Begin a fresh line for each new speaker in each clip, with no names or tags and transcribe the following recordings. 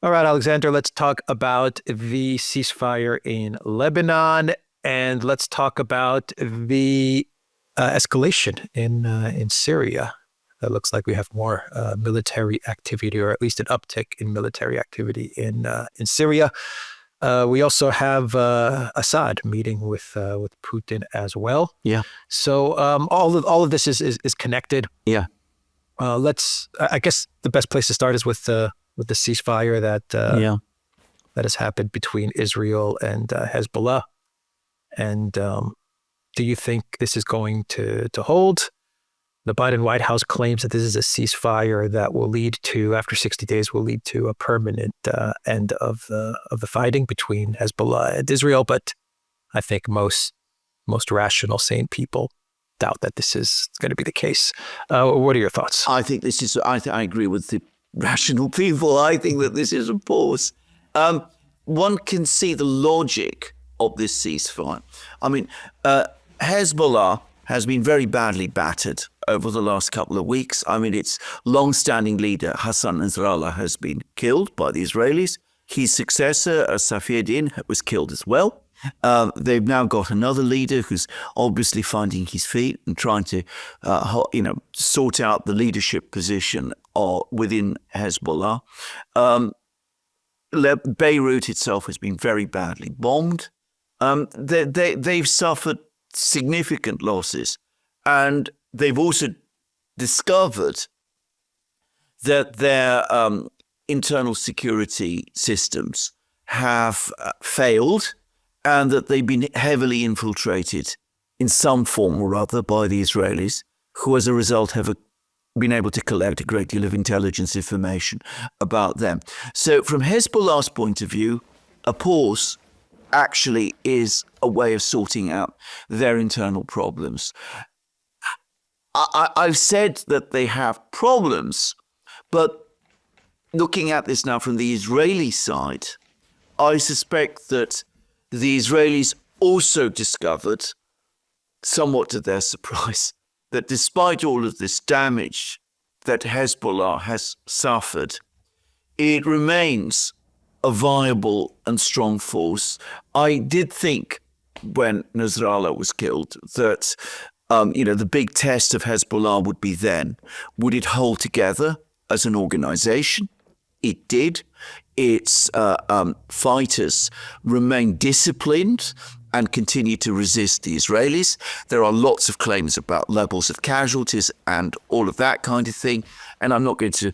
All right, Alexander, let's talk about the ceasefire in Lebanon, and let's talk about the escalation in Syria. It looks like we have more military activity, or at least an uptick in military activity in Syria. We also have Assad meeting with Putin as well.
Yeah.
So all of this is connected.
Yeah.
I guess the best place to start is with the ceasefire that has happened between Israel and Hezbollah. And do you think this is going to hold? The Biden White House claims that this is a ceasefire that will lead to, after 60 days, will lead to a permanent end of the fighting between Hezbollah and Israel. But I think most rational, sane people doubt that this is going to be the case. What are your thoughts?
I think this is. I agree with the rational people. I think that this is a pause. One can see the logic of this ceasefire. I mean, Hezbollah has been very badly battered over the last couple of weeks. I mean, its long-standing leader, Hassan Nasrallah, has been killed by the Israelis. His successor, Safieddin, was killed as well. They've now got another leader who's obviously finding his feet and trying to, sort out the leadership position within Hezbollah. Beirut itself has been very badly bombed. They've suffered significant losses, and they've also discovered that their internal security systems have failed, and that they've been heavily infiltrated in some form or other by the Israelis, who as a result have been able to collect a great deal of intelligence information about them. So from Hezbollah's point of view, a pause actually is a way of sorting out their internal problems. I've said that they have problems, but looking at this now from the Israeli side, I suspect that the Israelis also discovered, somewhat to their surprise, that despite all of this damage that Hezbollah has suffered, it remains a viable and strong force. I did think when Nasrallah was killed that, the big test of Hezbollah would be then, would it hold together as an organization? It did. Its fighters remain disciplined and continue to resist the Israelis. There are lots of claims about levels of casualties and all of that kind of thing, and I'm not going to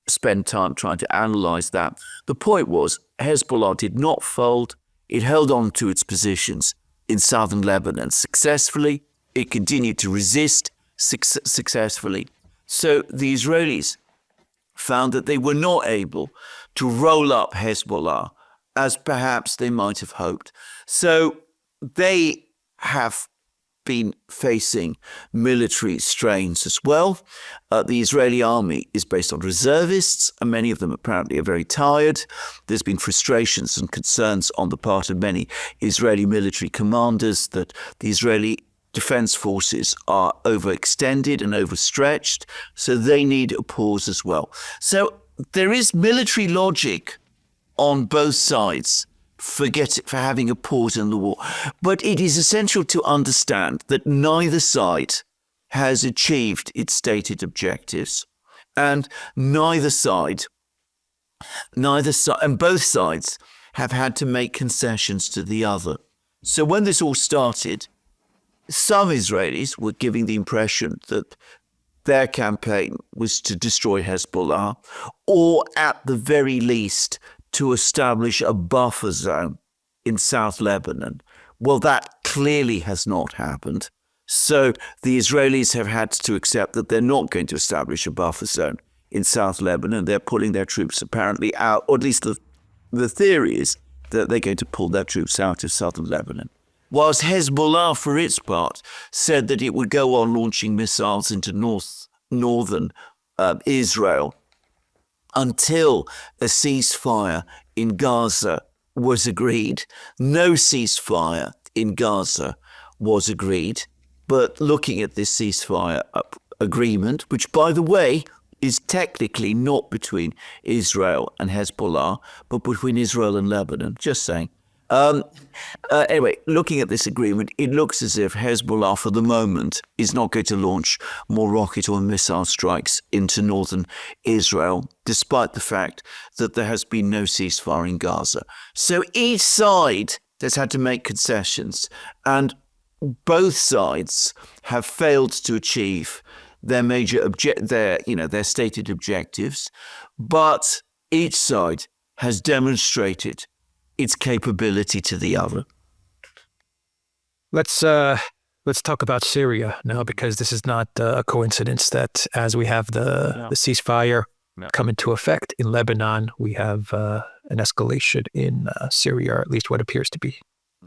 spend time trying to analyze that. The point was, Hezbollah did not fold. It held on to its positions in southern Lebanon successfully. It continued to resist successfully. So the Israelis found that they were not able to roll up Hezbollah as perhaps they might have hoped. So they have been facing military strains as well. The Israeli army is based on reservists, and many of them apparently are very tired. There's been frustrations and concerns on the part of many Israeli military commanders that the Israeli defense forces are overextended and overstretched, so they need a pause as well. So there is military logic on both sides for having a pause in the war. But it is essential to understand that neither side has achieved its stated objectives, and both sides have had to make concessions to the other. So when this all started, some Israelis were giving the impression that their campaign was to destroy Hezbollah, or at the very least to establish a buffer zone in South Lebanon. Well, that clearly has not happened. So the Israelis have had to accept that they're not going to establish a buffer zone in South Lebanon. They're pulling their troops apparently out, or at least the theory is that they're going to pull their troops out of southern Lebanon. Whilst Hezbollah, for its part, said that it would go on launching missiles into northern Israel until a ceasefire in Gaza was agreed. No ceasefire in Gaza was agreed. But looking at this ceasefire agreement, which, by the way, is technically not between Israel and Hezbollah, but between Israel and Lebanon. Just saying. Anyway, looking at this agreement, it looks as if Hezbollah, for the moment, is not going to launch more rocket or missile strikes into northern Israel, despite the fact that there has been no ceasefire in Gaza. So each side has had to make concessions, and both sides have failed to achieve their their stated objectives, but each side has demonstrated its capability to the other.
Let's talk about Syria now, because this is not a coincidence that as we have the ceasefire come into effect in Lebanon, we have an escalation in Syria, or at least what appears to be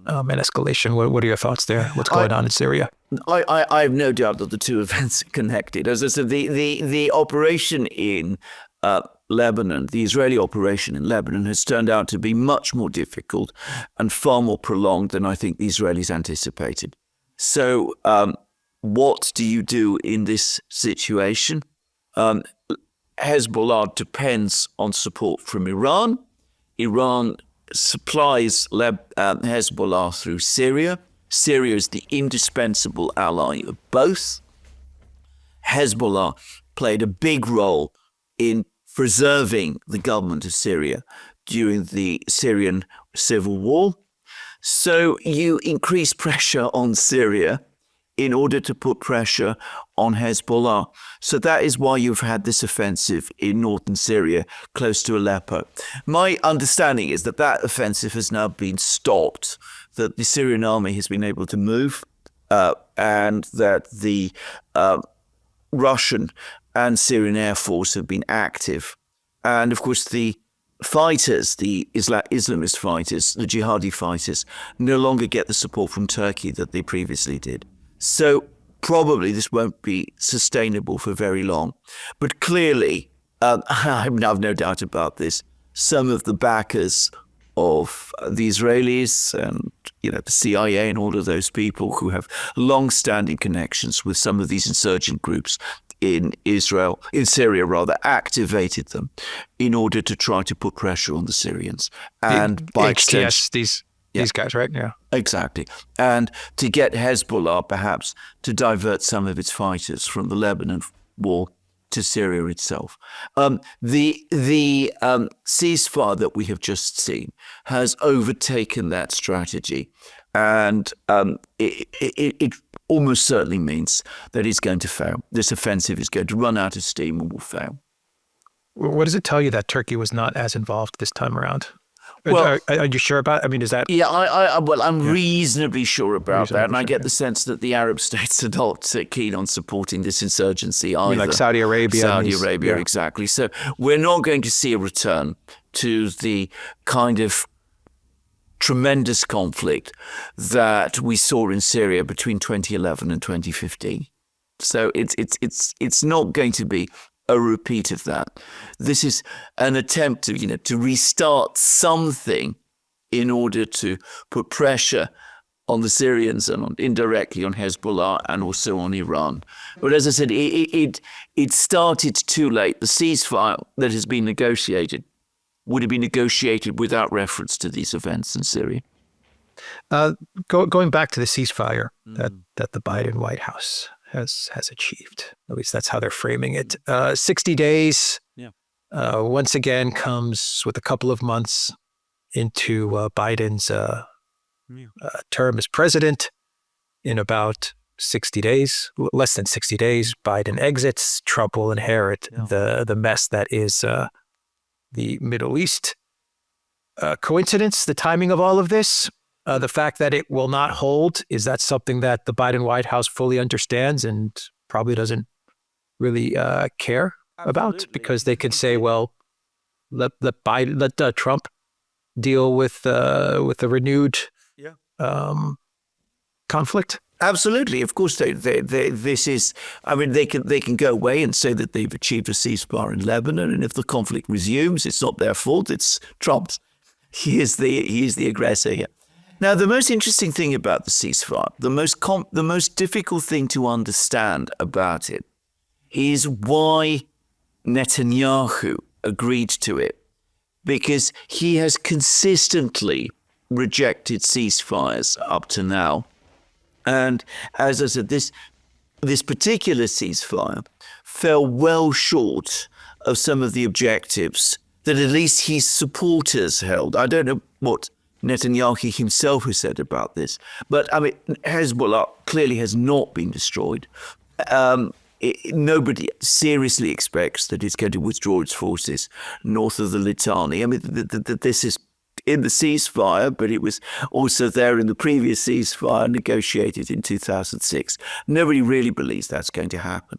an escalation. What are your thoughts there? What's going on in Syria?
I have no doubt that the two events are connected. As I said, the operation in Lebanon, the Israeli operation in Lebanon, has turned out to be much more difficult and far more prolonged than I think the Israelis anticipated. So what do you do in this situation? Hezbollah depends on support from Iran. Iran supplies Hezbollah through Syria. Syria is the indispensable ally of both. Hezbollah played a big role in preserving the government of Syria during the Syrian civil war. So you increase pressure on Syria in order to put pressure on Hezbollah. So that is why you've had this offensive in northern Syria, close to Aleppo. My understanding is that that offensive has now been stopped, that the Syrian army has been able to move, and that the Russian and Syrian Air Force have been active. And of course, the fighters, the Islamist fighters, the jihadi fighters, no longer get the support from Turkey that they previously did. So probably this won't be sustainable for very long. But clearly, I have no doubt about this, some of the backers of the Israelis and the CIA and all of those people who have long-standing connections with some of these insurgent groups in Syria, activated them in order to try to put pressure on the Syrians. And by extension,
these guys, right? Yeah.
Exactly. And to get Hezbollah perhaps to divert some of its fighters from the Lebanon war to Syria itself. The ceasefire that we have just seen has overtaken that strategy. And it almost certainly means that it's going to fail. This offensive is going to run out of steam and will fail.
What does it tell you that Turkey was not as involved this time around? Well, are you sure about it? I mean, is that...
Yeah, I'm reasonably sure about that. And I get the sense that the Arab states are not keen on supporting this insurgency either.
Like Saudi Arabia.
Saudi Arabia, exactly. So we're not going to see a return to the kind of tremendous conflict that we saw in Syria between 2011 and 2015. So it's not going to be a repeat of that. This is an attempt to restart something in order to put pressure on the Syrians and indirectly on Hezbollah and also on Iran. But as I said, it started too late. The ceasefire that has been negotiated would have been negotiated without reference to these events in Syria.
Going back to the ceasefire that the Biden White House has achieved, at least that's how they're framing it. 60 days, once again, comes with a couple of months into Biden's term as president. In about 60 days, less than 60 days, Biden exits. Trump will inherit the mess that is the Middle East. Coincidence, the timing of all of this? The fact that it will not hold, is that something that the Biden White House fully understands and probably doesn't really care about? Because they could say, well, let Trump deal with a renewed conflict.
Absolutely, of course. This is. I mean, they can go away and say that they've achieved a ceasefire in Lebanon, and if the conflict resumes, it's not their fault. It's Trump's. He is the aggressor here. Now, the most interesting thing about the ceasefire, the most difficult thing to understand about it, is why Netanyahu agreed to it, because he has consistently rejected ceasefires up to now. And as I said, this particular ceasefire fell well short of some of the objectives that at least his supporters held. I don't know what Netanyahu himself has said about this, but I mean, Hezbollah clearly has not been destroyed. Nobody seriously expects that it's going to withdraw its forces north of the Litani. I mean, this is in the ceasefire, but it was also there in the previous ceasefire negotiated in 2006. Nobody really believes that's going to happen.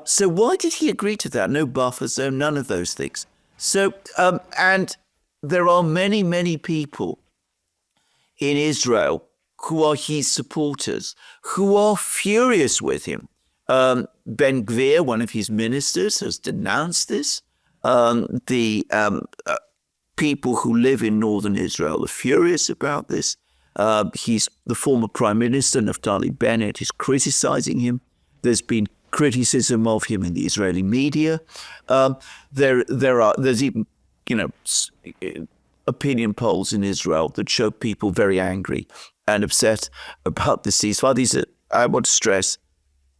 So why did he agree to that? No buffer zone, none of those things. So, and there are many, many people in Israel who are his supporters, who are furious with him. Ben Gvir, one of his ministers, has denounced this. People who live in northern Israel are furious about this. The former Prime Minister, Naftali Bennett, is criticizing him. There's been criticism of him in the Israeli media. There's even, opinion polls in Israel that show people very angry and upset about the ceasefire. These are, I want to stress,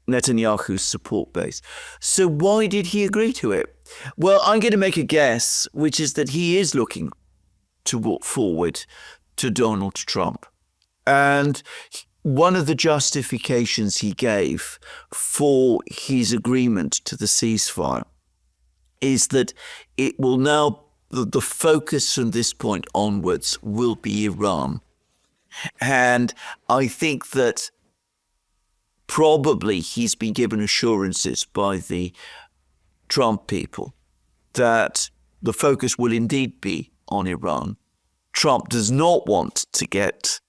Netanyahu's support base. So why did he agree to it? Well, I'm going to make a guess, which is that he is looking to walk forward to Donald Trump. And one of the justifications he gave for his agreement to the ceasefire is that it will now, the focus from this point onwards will be Iran. And I think that probably he's been given assurances by the Trump people that the focus will indeed be on Iran. Trump does not want to get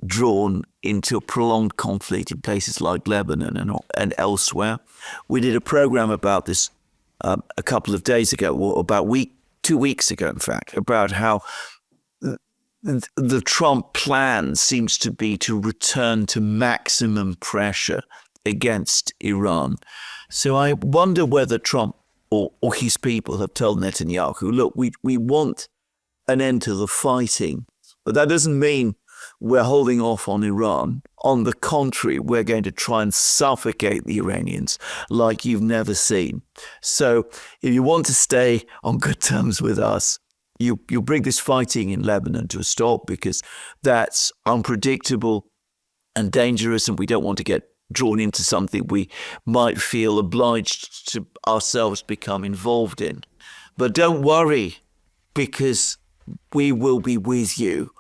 drawn into a prolonged conflict in places like Lebanon and elsewhere. We did a program about this a couple of days ago, or about 2 weeks ago, in fact, about how the Trump plan seems to be to return to maximum pressure against Iran. So I wonder whether Trump or his people have told Netanyahu, look, we want an end to the fighting, but that doesn't mean we're holding off on Iran. On the contrary, we're going to try and suffocate the Iranians like you've never seen. So if you want to stay on good terms with us, you bring this fighting in Lebanon to a stop, because that's unpredictable and dangerous, and we don't want to get drawn into something we might feel obliged to ourselves become involved in. But don't worry, because we will be with you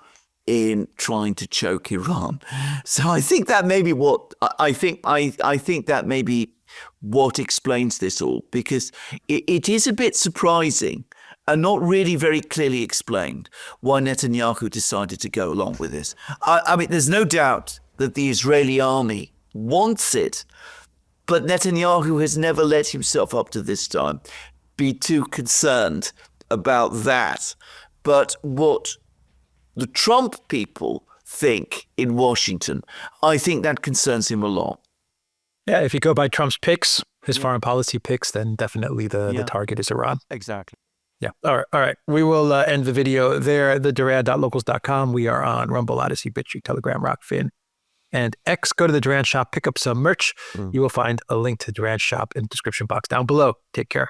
in trying to choke Iran. So I think that may be what I think that may be what explains this all, because it is a bit surprising and not really very clearly explained why Netanyahu decided to go along with this. I mean, there's no doubt that the Israeli army wants it, but Netanyahu has never let himself up to this time be too concerned about that. But what the Trump people think in Washington, I think that concerns him a lot.
Yeah, if you go by Trump's picks, his foreign policy picks, then definitely the target is Iran.
Exactly.
Yeah. All right. We will end the video there, theduran.locals.com. We are on Rumble, Odyssey, BitChute, Telegram, Rockfin, and X. Go to the Duran shop, pick up some merch. You will find a link to Duran shop in the description box down below. Take care.